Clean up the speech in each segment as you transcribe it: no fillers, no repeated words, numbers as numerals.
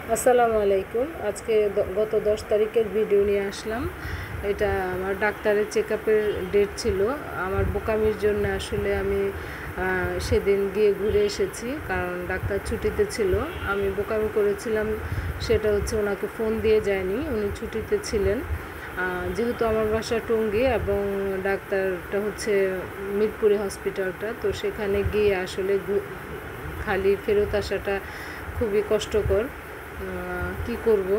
আসসালামু আলাইকুম। আজকে গত 10 তারিখের ভিডিও নিয়ে আসলাম। এটা আমার ডাক্তারের চেকআপের ডেট ছিল। আমার বোকামির জন্য আসলে আমি সেদিন গিয়ে ঘুরে এসেছি, কারণ ডাক্তার ছুটিতে ছিল। আমি বোকামি করেছিলাম, সেটা হচ্ছে ওনাকে ফোন দিয়ে যায়নি, উনি ছুটিতে ছিলেন। যেহেতু আমার বাসা টঙ্গী এবং ডাক্তারটা হচ্ছে মিরপুরে হসপিটালটা, তো সেখানে গিয়ে আসলে খালি ফেরত আসাটা খুবই কষ্টকর। কি করব,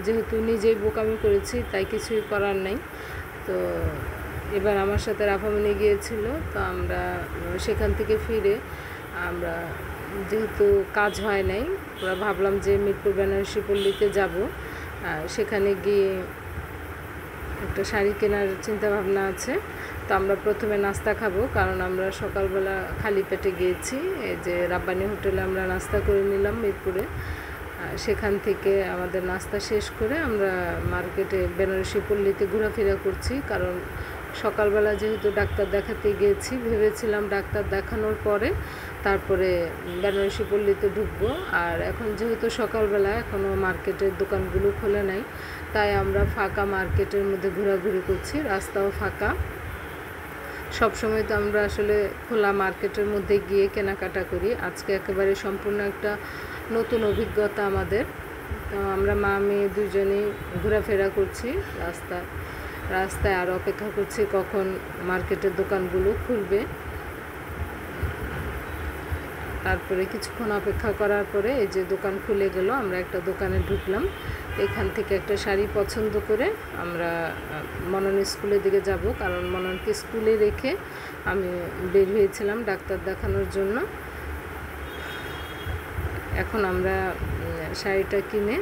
যেহেতু নিজেই বোকামি করেছি তাই কিছুই করার নাই। তো এবার আমার সাথে রাফামণি গিয়েছিল, তো আমরা সেখান থেকে ফিরে আমরা যেহেতু কাজ হয় নাই, আমরা ভাবলাম যে মিরপুর বেনারসি পল্লীতে যাব। সেখানে গিয়ে একটা শাড়ি কেনার চিন্তা ভাবনা আছে। তো আমরা প্রথমে নাস্তা খাবো, কারণ আমরা সকালবেলা খালি পেটে গিয়েছি। এই যে রাব্বানি হোটেলে আমরা নাস্তা করে নিলাম মিরপুরে। সেখান থেকে আমাদের নাস্তা শেষ করে আমরা মার্কেটে বেনারসি পল্লীতে ঘোরাফেরা করছি, কারণ সকালবেলা যেহেতু ডাক্তার দেখাতে গিয়েছি, ভেবেছিলাম ডাক্তার দেখানোর পরে তারপরে বেনারসি পল্লীতে ঢুকবো। আর এখন যেহেতু সকালবেলা এখনও মার্কেটের দোকানগুলো খোলে নাই, তাই আমরা ফাঁকা মার্কেটের মধ্যে ঘোরাঘুরি করছি, রাস্তাও ফাঁকা। সবসময় তো আমরা আসলে খোলা মার্কেটের মধ্যে গিয়ে কেনাকাটা করি, আজকে একেবারে সম্পূর্ণ একটা নতুন অভিজ্ঞতা আমাদের। তো আমরা মা মেয়ে দুজনেই ঘোরাফেরা করছি রাস্তায় আর অপেক্ষা করছি কখন মার্কেটের দোকানগুলো খুলবে। তারপরে কিছুক্ষণ অপেক্ষা করার পরে এই যে দোকান খুলে গেল, আমরা একটা দোকানে ঢুকলাম। এখান থেকে একটা শাড়ি পছন্দ করে আমরা মনন স্কুলের দিকে যাব, কারণ মননকে স্কুলে রেখে আমি বের হয়েছিলাম ডাক্তার দেখানোর জন্য। এখন আমরা শাড়িটা কিনে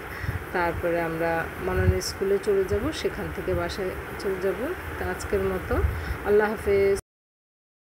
তারপরে আমরা মনন স্কুলে চলে যাব, সেখান থেকে বাসায় চলে যাব। তো আজকের মতো আল্লাহ হাফেজ।